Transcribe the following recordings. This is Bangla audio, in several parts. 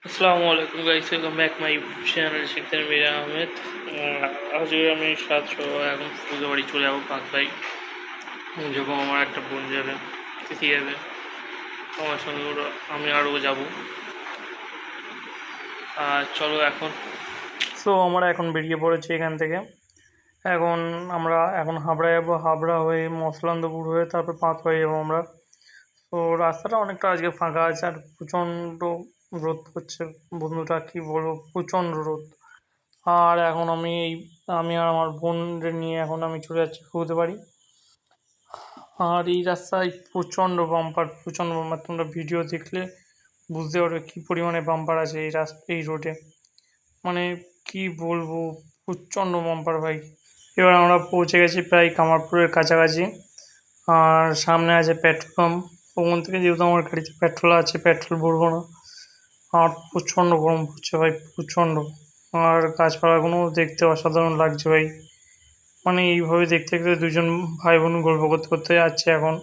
আসসালামু আলাইকুম guys, welcome back my channel শিখতেন মিরা আহমেদ। আজকে আমি সাতশো এখন ফুলকে বাড়ি চলে যাবো পাঁচটায়। যখন আমার একটা বোন যাবে, তিথি যাবে আমার সঙ্গে, ওরা আমি আরও যাবো। আর চলো এখন আমরা এখন বেরিয়ে পড়েছি এখান থেকে। আমরা এখন হাবড়া যাবো, হাবড়া হয়ে মসলান্দপুর হয়ে তারপর পাঁচপাই যাবো আমরা। তো রাস্তাটা অনেকটা আজকে ফাঁকা আছে, আর প্রচণ্ড রোদ হচ্ছে বন্ধুটা, কি বলবো, প্রচণ্ড রোদ। আর এখন আমি আর আমার বোনদের নিয়ে এখন আমি চলে যাচ্ছি খুঁজতে পারি। আর এই রাস্তায় প্রচণ্ড বাম্পার তোমরা ভিডিও দেখলে বুঝতে পারবে কী পরিমাণে বাম্পার আছে এই রোডে। মানে কি বলবো, প্রচণ্ড বাম্পার ভাই। এবার আমরা পৌঁছে গেছি প্রায় কামারপুরের কাছাকাছি। আর সামনে আছে পেট্রোল পাম্প। ওখান থেকে যেহেতু আমার গাড়িতে পেট্রোল আছে, পেট্রোল ভরবো না। আর প্রচণ্ড গরম পড়ছে ভাই, প্রচণ্ড। আর গাছপালাগুলো দেখতে অসাধারণ লাগছে ভাই। মানে এইভাবে দেখতে দেখতে দুজন ভাই বোন গল্প করতে করতে যাচ্ছে এখন।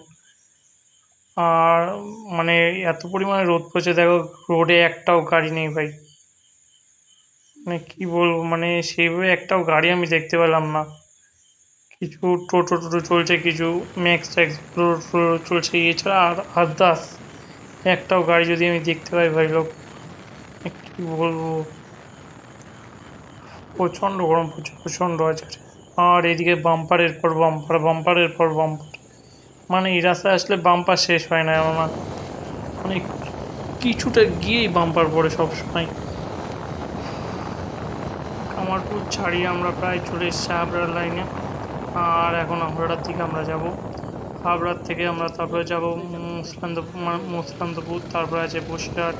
আর মানে এত পরিমাণে রোদ পড়ছে, দেখো রোডে একটাও গাড়ি নেই ভাই। মানে কি বলবো, মানে সেইভাবে একটাও গাড়ি আমি দেখতে পেলাম না। কিছু টোটো চলছে, কিছু ম্যাক্স ট্যাক্স চলছে, এছাড়া আর আদার্স একটাও গাড়ি যদি আমি দেখতে পাই ভাই লোক, কি বলবো, প্রচণ্ড গরম পড়ছে, প্রচণ্ড আছে। আর এদিকে বাম্পারের পর বাম্পার, বাম্পারের পর বাম্পার। মানে এই রাস্তায় আসলে বাম্পার শেষ হয় না আমার। মানে কিছুটা গিয়েই বাম্পার পড়ে সবসময়। কামারপুর ছাড়িয়ে আমরা প্রায় চলে এসেছি হাবড়ার লাইনে। আর এখন হাবড়ার দিকে আমরা যাব। হাবড়ার থেকে আমরা তারপরে যাব মুসলান্দপুর, তারপরে আছে বসিরহাট।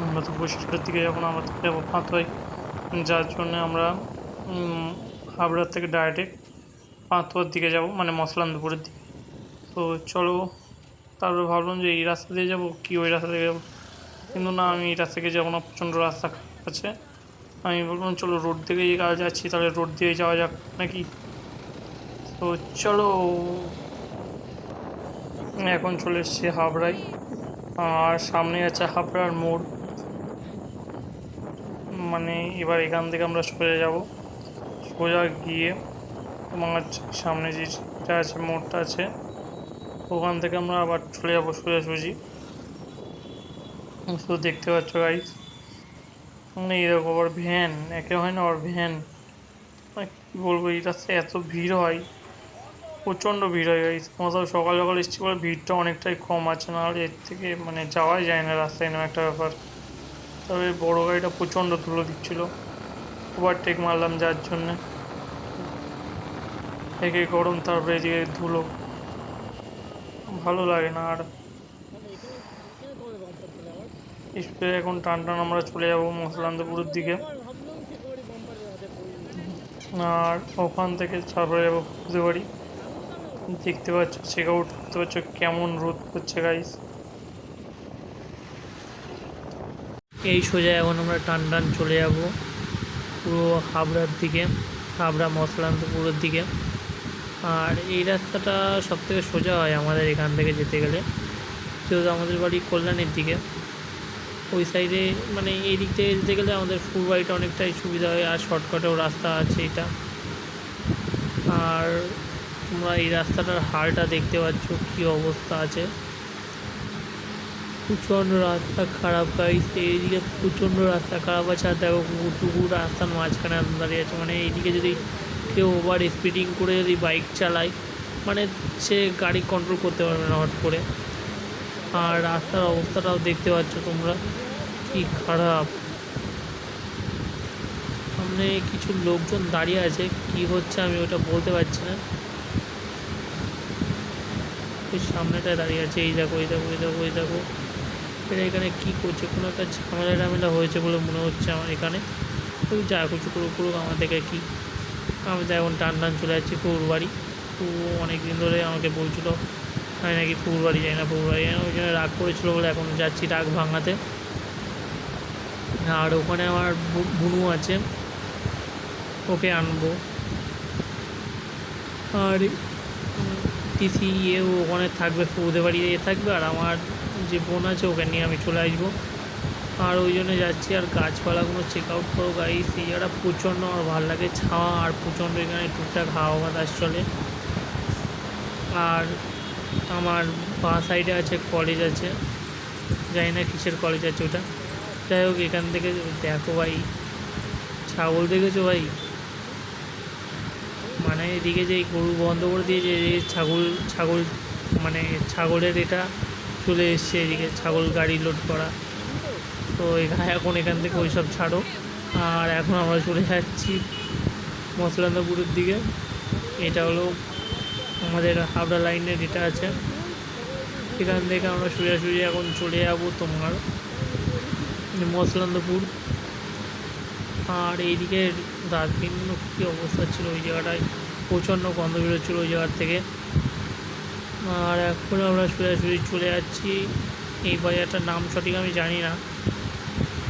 আমরা তো বসিরহাটের দিকে যখন আমরা যাবো পাঁথই, যার জন্য আমরা হাবড়ার থেকে ডাইরেক্ট পাঁথুয়ার দিকে যাব, মানে মসলান্দপুরের দিকে। তো চলো, তারপরে ভাবলাম যে এই রাস্তা দিয়ে যাবো কি ওই রাস্তা দিয়ে যাবো, কিন্তু না, আমি এই রাস্তা থেকে যাবো না, প্রচণ্ড রাস্তা খারাপ আছে। আমি বললাম চলো রোড দিকে যাচ্ছি, তাহলে রোড দিয়ে যাওয়া যাক নাকি। তো চলো, এখন চলে এসেছি হাবড়ায়। আর সামনে আছে হাবড়ার মোড়। মানে এবার এখান থেকে আমরা সোজা যাব, সোজা গিয়ে তোমার সামনে যেটা আছে মোড়টা আছে, ওখান থেকে আমরা আবার চলে যাবো সোজাসুজি। শুধু দেখতে পাচ্ছ গাইস, মানে এরকম আবার ভ্যান, একে হয় না আবার ভ্যান। মানে কী বলবো, এই রাস্তায় এত ভিড় হয়, প্রচণ্ড ভিড় হয় গাইস। আমরা সব সকাল সকাল এসেছি বলে ভিড়টা অনেকটাই কম আছে, না হলে এর থেকে মানে যাওয়াই যায় না রাস্তায়, এরকম একটা ব্যাপার। তবে বড় গাড়িটা প্রচণ্ড ধুলো দিচ্ছিল, ওভারটেক মারলাম যার জন্যে। একে গরম, তারপরে এদিকে ধুলো, ভালো লাগে না। আর স্প্রে এখন টান টান আমরা চলে যাবো মসলান্দপুরের দিকে। আর ওখান থেকে তারপরে যাবো খুঁজতে পারি। দেখতে পাচ্ছ চেক আউট করতে পারছো কেমন রোদ করছে গাইস। এই সোজা এখন আমরা টান টান চলে যাব পুরো হাবড়ার দিকে, হাবড়া মসলান্তপুরের দিকে। আর এই রাস্তাটা সবথেকে সোজা হয় আমাদের এখান থেকে যেতে গেলে, যেহেতু আমাদের বাড়ি কল্যাণের দিকে, ওই সাইডে মানে এই দিক থেকে যেতে গেলে আমাদের ফুলবাড়িটা অনেকটাই সুবিধা হয়, আর শর্টকাটেও রাস্তা আছে এটা। আর তোমরা এই রাস্তাটার হালটা দেখতে পাচ্ছ কী অবস্থা আছে, প্রচণ্ড রাস্তা খারাপ গাইস। এইদিকে প্রচণ্ড রাস্তা খারাপ আছে, আর দেখো কুকুরটুকু রাস্তার মাঝখানে দাঁড়িয়ে আছে। মানে এইদিকে যদি কেউ ওভার স্পিডিং করে যদি বাইক চালায়, মানে সে গাড়ি কন্ট্রোল করতে পারবে না হট করে। আর রাস্তার অবস্থাটাও দেখতে পাচ্ছ তোমরা কি খারাপ। সামনে কিছু লোকজন দাঁড়িয়ে আছে, কি হচ্ছে আমি ওটা বলতে পারছি না। ওই সামনেটায় দাঁড়িয়ে আছে, এই দেখো এই দেখো এই দেখো এই দেখো, এরা এখানে কী করছে, কোনো একটা ঝামেলা টামেলা হয়েছে বলে মনে হচ্ছে আমার এখানে। ওই যা কিছু করুক আমার দেখে কি। আমি তো এখন টান টান চলে যাচ্ছি পুকুর বাড়ি। তো অনেক দিন ধরে আমাকে বলছিল আমি নাকি পুকুর বাড়ি যাই না, পুকুর বাড়ি যাই না, ওই জন্য রাগ করেছিল বলে এখন যাচ্ছি রাগ ভাঙাতে। আর ওখানে আমার বুনু আছে, ওকে আনবো। আর তিথি ওখানে থাকবে, ফুদে বাড়ি থাকবে, আর আমার যে বোন আছে ওকে নিয়ে আমি চলে আসবো। আর ওই জন্য যাচ্ছি। আর গাছপালাগুলো চেক আউট করো গাইস, এই জায়গাটা প্রচণ্ড আমার ভালো লাগে, ছাওয়া আর প্রচণ্ড এখানে টুকটাক হাওয়া বাতাস চলে। আর আমার বাঁ সাইডে আছে কলেজ আছে, জানি না কিসের কলেজ আছে ওটা। যাই হোক, এখান থেকে দেখো ভাই ছাগল দেখেছো ভাই, মানে এদিকে যে গরু বন্ধ করে দিয়ে যে ছাগল ছাগল মানে ছাগলের এটা চলে এসছে এদিকে, ছাগল গাড়ি লোড করা। তো এখান থেকে ওই সব ছাড়ো। আর এখন আমরা চলে যাচ্ছি মসলান্দাপুরের দিকে। এটা হলো আমাদের হাওড়া লাইনের এটা আছে, এখান থেকে আমরা সোজাসুজি এখন চলে যাবো তোমার মসলান্দাপুর। আর এইদিকে রাতদিন কী অবস্থা ছিল ওই জায়গাটায়, প্রচণ্ড গন্ধ বেরোচ্ছিলো ওই জায়গার থেকে। আর এখন আমরা সোজাসুজি চলে যাচ্ছি, এই বাজারটার নাম সঠিক আমি জানি না,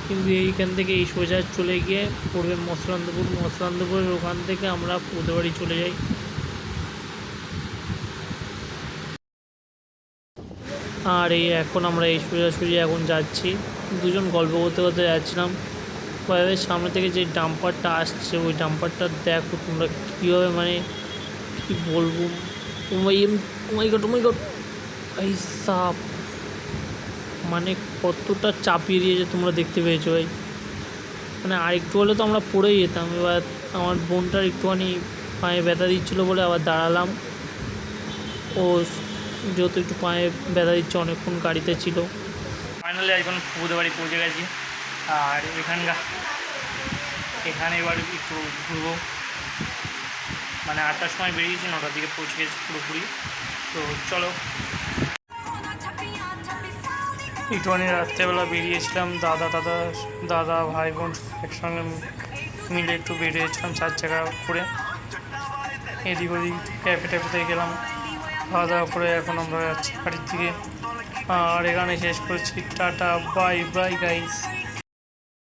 কিন্তু এইখান থেকে এই সোজা চলে গিয়ে পড়বে মসলান্দপুর। মসলান্দপুরের ওখান থেকে আমরা পুদবাড়ি চলে যাই। আর এই এখন আমরা এই সোজাসুজি এখন যাচ্ছি, দুজন গল্প করতে করতে যাচ্ছিলাম। বাইরের সামনে থেকে যে ডাম্পারটা আসছে, ওই ডাম্পারটা দেখো তোমরা কীভাবে, মানে কী বলবো, ওমাই গড এই সাপ, মানে কতটা চাপিয়ে দিয়েছে তোমরা দেখতে পেয়েছো ভাই। মানে আরেকটু হলে তো আমরা পড়েই যেতাম। এবার আমার বোনটার একটুখানি পায়ে ব্যথা দিচ্ছিলো বলে আবার দাঁড়ালাম। ও যেহেতু একটু পায়ে ব্যথা দিচ্ছে, অনেকক্ষণ গাড়িতে ছিল। ফাইনালি এখন ফুদে বাড়ি পৌঁছে গেছি। আর এখানে এবার একটু ঘুরবো, মানে 8টার সময় বেরিয়েছি, 9টার দিকে পৌঁছে গেছি পুরোপুরি। তো চলো, একটুখানি রাত্রেবেলা বেরিয়েছিলাম, দাদা ভাই বোন একসঙ্গে মিলে একটু বেরিয়েছিলাম 4 চাকা করে, এদিক ওদিক ক্যাফে ট্যাফেতে গেলাম, খাওয়া দাওয়া করে এখন আমরা যাচ্ছি বাড়ির দিকে। আর এখানে শেষ করছি, টাটা বাই বাই গাইস।